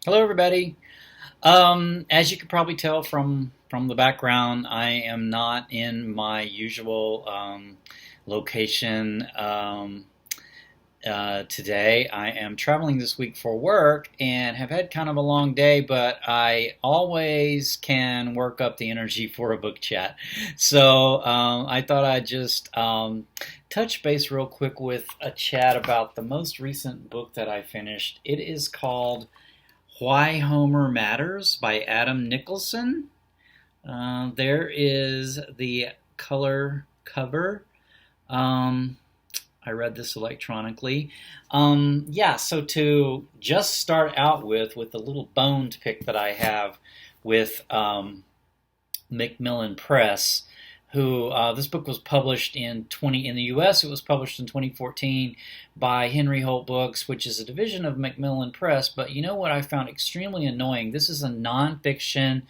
Hello, everybody. As you can probably tell from the background, I am not in my usual location today. I am traveling this week for work and have had kind of a long day, but I always can work up the energy for a book chat. So I thought I'd just touch base real quick with a chat about the most recent book that I finished. It is called Why Homer Matters by Adam Nicolson. There is the color cover. Um, I read this electronically. Yeah, so to just start out with the little bone to pick that I have with Macmillan Press, who this book was published in the U.S. It was published in 2014 by Henry Holt Books, which is a division of Macmillan Press. But you know what I found extremely annoying? This is a nonfiction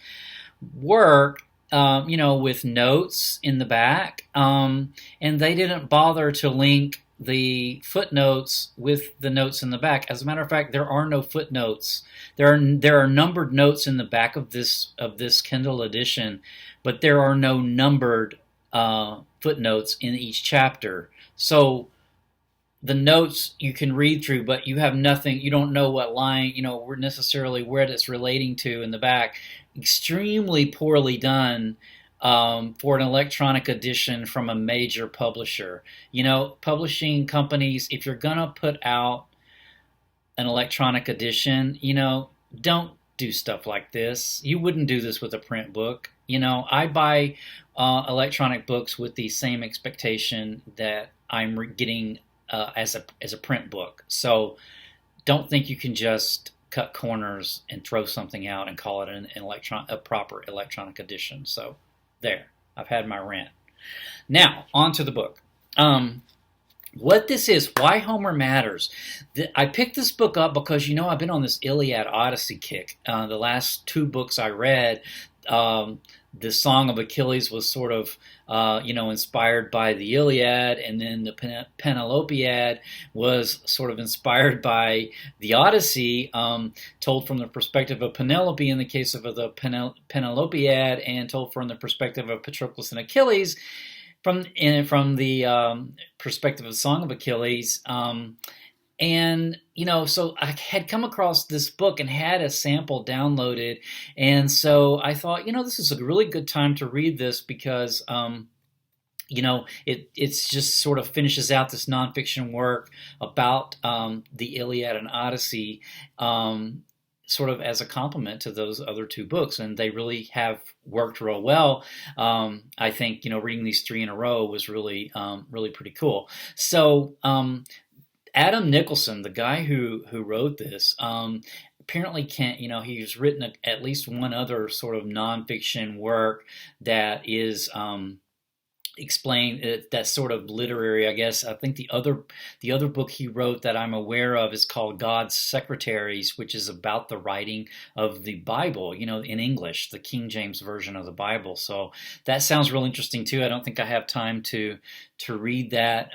work, with notes in the back, and they didn't bother to link the footnotes with the notes in the back. As a matter of fact, there are no footnotes. There are numbered notes in the back of this Kindle edition, but there are no numbered footnotes in each chapter. So the notes you can read through, but you have nothing. You don't know what line, necessarily where it's relating to in the back. Extremely poorly done for an electronic edition from a major publisher. Publishing companies, if you're gonna put out an electronic edition, don't do stuff like this. You wouldn't do this with a print book. I buy electronic books with the same expectation that I'm getting as a print book. So don't think you can just cut corners and throw something out and call it a proper electronic edition. So there, I've had my rant. Now on to the book. What this is, Why Homer Matters. I picked this book up because I've been on this Illiad Odyssey kick. The last two books I read, the Song of Achilles was sort of, inspired by the Iliad, and then the Penelopiad was sort of inspired by the Odyssey, told from the perspective of Penelope in the case of the Penelopiad, and told from the perspective of Patroclus and Achilles from the perspective of Song of Achilles. So I had come across this book and had a sample downloaded. And so I thought, this is a really good time to read this because, it's just sort of finishes out this nonfiction work about the Iliad and Odyssey, sort of as a complement to those other two books. And they really have worked real well. I think, reading these three in a row was really, really pretty cool. So, Adam Nicolson, the guy who wrote this, apparently can't. He's written at least one other sort of nonfiction work that is explained. That's sort of literary, I guess. I think the other book he wrote that I'm aware of is called God's Secretaries, which is about the writing of the Bible, in English, the King James version of the Bible. So that sounds real interesting too. I don't think I have time to read that.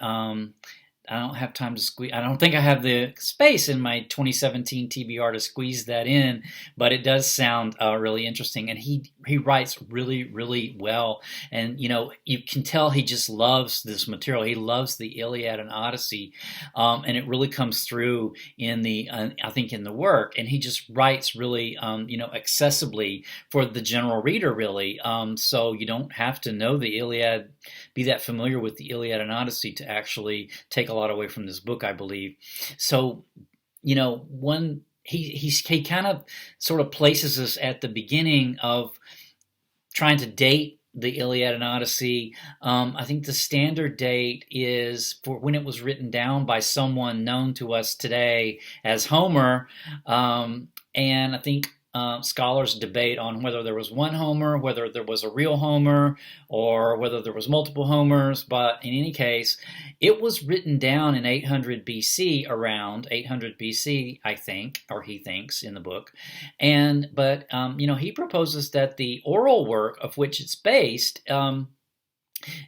I don't have time to squeeze. I don't think I have the space in my 2017 TBR to squeeze that in, but it does sound really interesting. And he writes really, really well. And you can tell he just loves this material. He loves the Iliad and Odyssey, and it really comes through in the I think in the work. And he just writes really accessibly for the general reader, really. So you don't have to know the Iliad, be that familiar with the Iliad and Odyssey to actually take a lot away from this book, I believe. So, one he kind of sort of places us at the beginning of trying to date the Iliad and Odyssey. I think the standard date is for when it was written down by someone known to us today as Homer, and I think scholars debate on whether there was one Homer, whether there was a real Homer, or whether there was multiple Homers. But in any case, it was written down in 800 BC, around 800 BC, I think, or he thinks in the book. But he proposes that the oral work of which it's based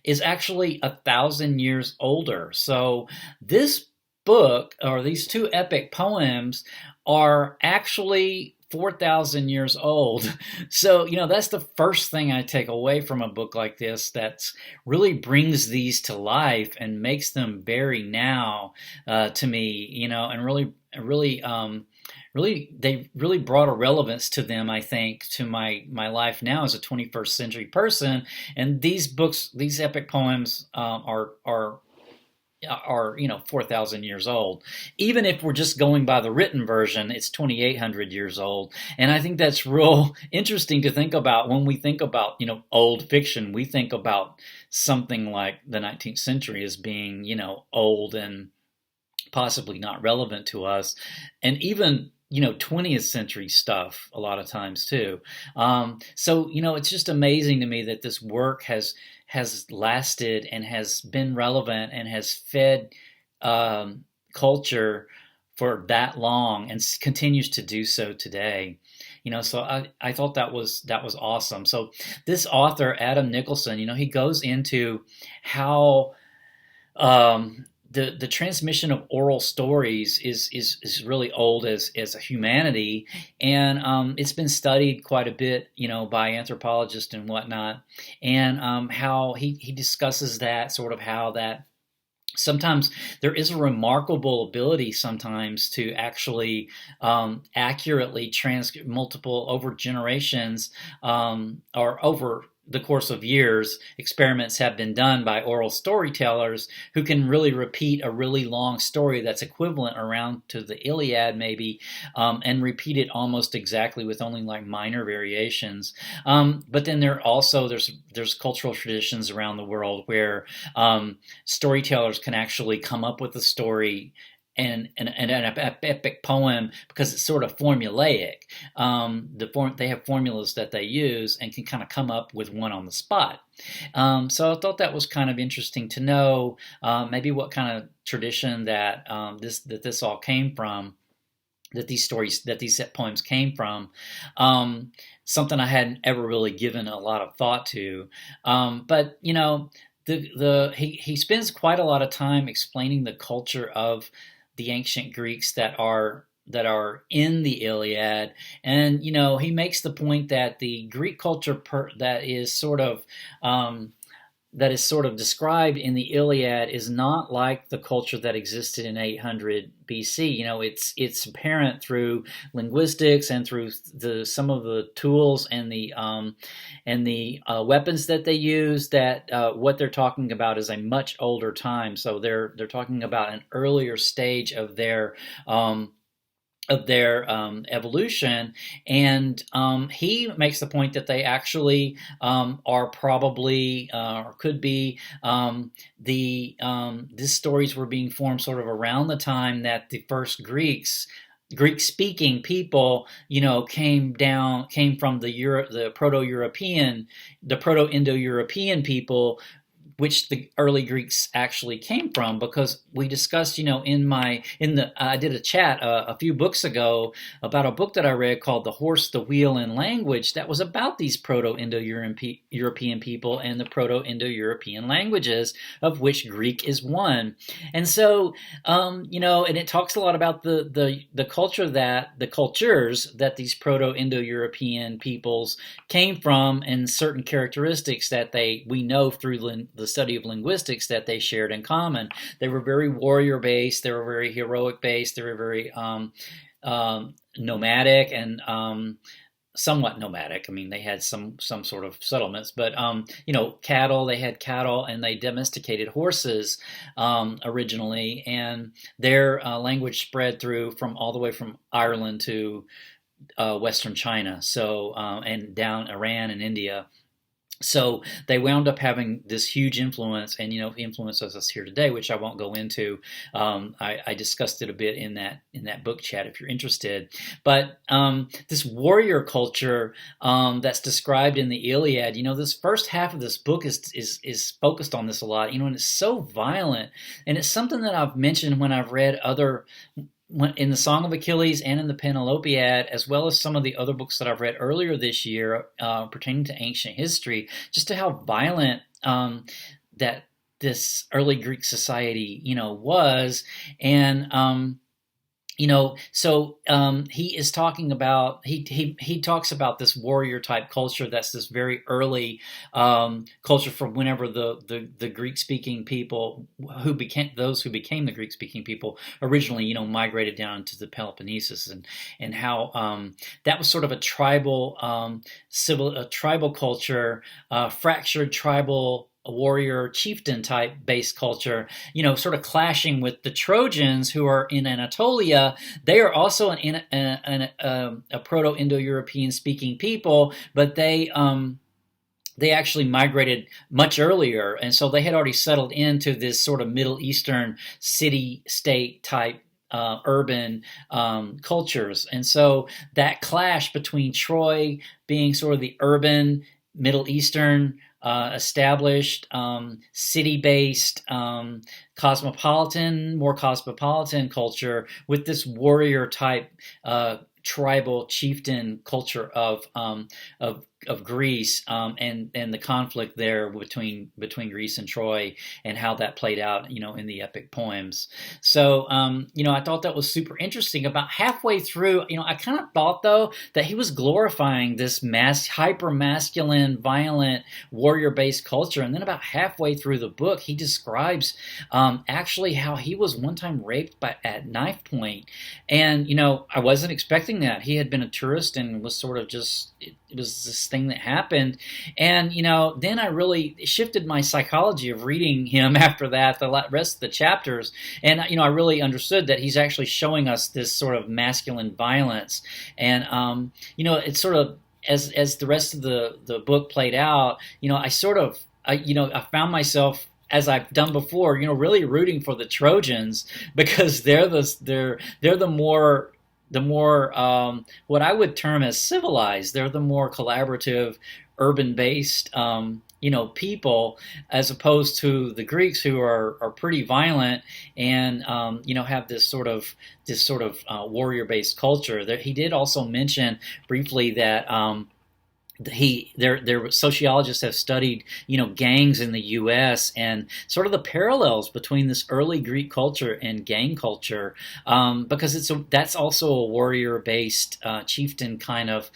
is actually 1,000 years older. So this book, or these two epic poems, are actually 4,000 years old. So, that's the first thing I take away from a book like this that's really brings these to life and makes them very now to me, and they really brought a relevance to them, I think, to my life now as a 21st century person. And these books, these epic poems, are 4,000 years old. Even if we're just going by the written version, it's 2,800 years old. And I think that's real interesting to think about. When we think about old fiction, we think about something like the 19th century as being old and possibly not relevant to us, and even 20th century stuff a lot of times too. So it's just amazing to me that this work has lasted and has been relevant and has fed culture for that long and continues to do so today. So I thought that was awesome. So this author, Adam Nicolson, he goes into how the transmission of oral stories is really old as a humanity, and it's been studied quite a bit, by anthropologists and whatnot, and how he discusses that, sort of how that sometimes there is a remarkable ability sometimes to actually accurately transcribe multiple over generations, or over the course of years. Experiments have been done by oral storytellers who can really repeat a really long story that's equivalent around to the Iliad maybe, and repeat it almost exactly with only like minor variations. But then there's cultural traditions around the world where storytellers can actually come up with a story and an epic poem, because it's sort of formulaic. They have formulas that they use and can kind of come up with one on the spot. So I thought that was kind of interesting to know, maybe what kind of tradition that this all came from, that these poems came from. Something I hadn't ever really given a lot of thought to, but he spends quite a lot of time explaining the culture of the ancient Greeks that are in the Iliad, and he makes the point that the Greek culture that is sort of described in the Iliad is not like the culture that existed in 800 BC. It's apparent through linguistics and through some of the tools and the weapons that they use, that what they're talking about is a much older time. So they're talking about an earlier stage of their evolution, and he makes the point that they actually are probably, or could be, these stories were being formed sort of around the time that the first Greek-speaking people, came from the Proto-Indo-European people, which the early Greeks actually came from, because we discussed, I did a chat a few books ago about a book that I read called The Horse, the Wheel, and Language, that was about these Proto-Indo-European people and the Proto-Indo-European languages, of which Greek is one. And so, and it talks a lot about the cultures that these Proto-Indo-European peoples came from, and certain characteristics that we know through the study of linguistics that they shared in common. They were very warrior-based. They were very heroic-based. They were very nomadic and somewhat nomadic. I mean, they had some sort of settlements, but cattle. They had cattle, and they domesticated horses originally, and their language spread all the way from Ireland to Western China. So and down Iran and India. So they wound up having this huge influence, and influences us here today, which I won't go into. I discussed it a bit in that book chat if you're interested. But this warrior culture that's described in the Iliad, this first half of this book is focused on this a lot, and it's so violent, and it's something that I've mentioned when I've read in the Song of Achilles and in the Penelopiad, as well as some of the other books that I've read earlier this year pertaining to ancient history, just to how violent that this early Greek society, was. And he is talking about he talks about this warrior type culture. That's this very early culture from whenever the Greek speaking people who became the Greek speaking people originally, migrated down into the Peloponnesus, and how that was sort of a tribal a tribal culture, fractured tribal, a warrior chieftain type based culture, sort of clashing with the Trojans who are in Anatolia. They are also a Proto-Indo-European speaking people, but they actually migrated much earlier, and so they had already settled into this sort of Middle Eastern city-state type urban cultures. And so that clash between Troy being sort of the urban Middle Eastern established, city-based, more cosmopolitan culture with this warrior type tribal chieftain culture of Greece, and the conflict there between Greece and Troy, and how that played out, in the epic poems. So, I thought that was super interesting. About halfway through, I kind of thought though that he was glorifying this hyper masculine, violent, warrior based culture, and then about halfway through the book, he describes actually how he was one time raped at knife point, and I wasn't expecting that. He had been a tourist and was sort of just. It was this thing that happened, and then I really shifted my psychology of reading him after that, the rest of the chapters, and I really understood that he's actually showing us this sort of masculine violence, and it's sort of as the rest of the book played out, I found myself, as I've done before, really rooting for the Trojans, because they're the more what I would term as civilized. They're the more collaborative, urban-based, people, as opposed to the Greeks, who are pretty violent and have this sort of warrior-based culture. He did also mention briefly that. Their sociologists have studied, gangs in the U.S. and sort of the parallels between this early Greek culture and gang culture, because that's also a warrior-based, chieftain kind of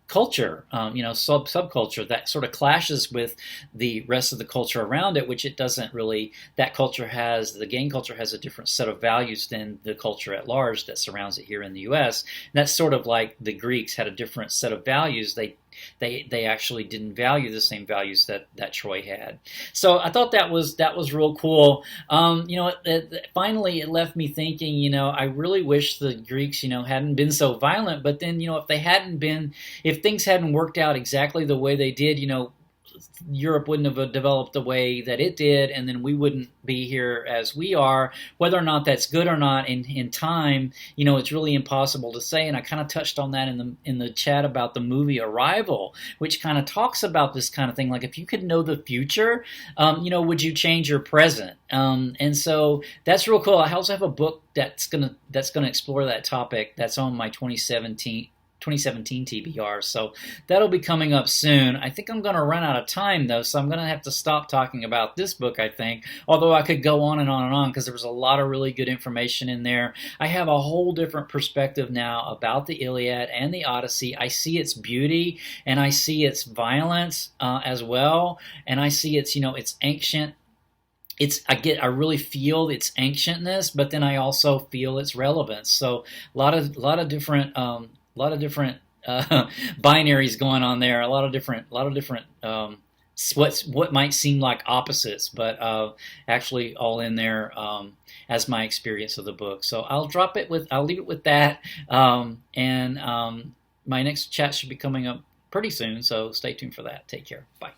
culture, subculture that sort of clashes with the rest of the culture around it, which it doesn't really. The gang culture has a different set of values than the culture at large that surrounds it here in the U.S. And that's sort of like the Greeks had a different set of values. They actually didn't value the same values that Troy had. So I thought that was real cool. Finally it left me thinking, I really wish the Greeks, hadn't been so violent. But then, if things hadn't worked out exactly the way they did, Europe wouldn't have developed the way that it did, and then we wouldn't be here as we are. Whether or not that's good or not in time, it's really impossible to say. And I kind of touched on that in the chat about the movie Arrival, which kind of talks about this kind of thing. Like, if you could know the future, would you change your present? And so that's real cool. I also have a book that's gonna explore that topic. That's on my 2017 TBR, so that'll be coming up soon. I think I'm going to run out of time, though, so I'm going to have to stop talking about this book, I think, although I could go on and on and on, because there was a lot of really good information in there. I have a whole different perspective now about the Iliad and the Odyssey. I see its beauty, and I see its violence as well, and I see its ancient. I really feel its ancientness, but then I also feel its relevance. So a lot of different binaries going on there. A lot of different what might seem like opposites, but actually all in there as my experience of the book. So I'll leave it with that, and my next chat should be coming up pretty soon. So stay tuned for that. Take care. Bye.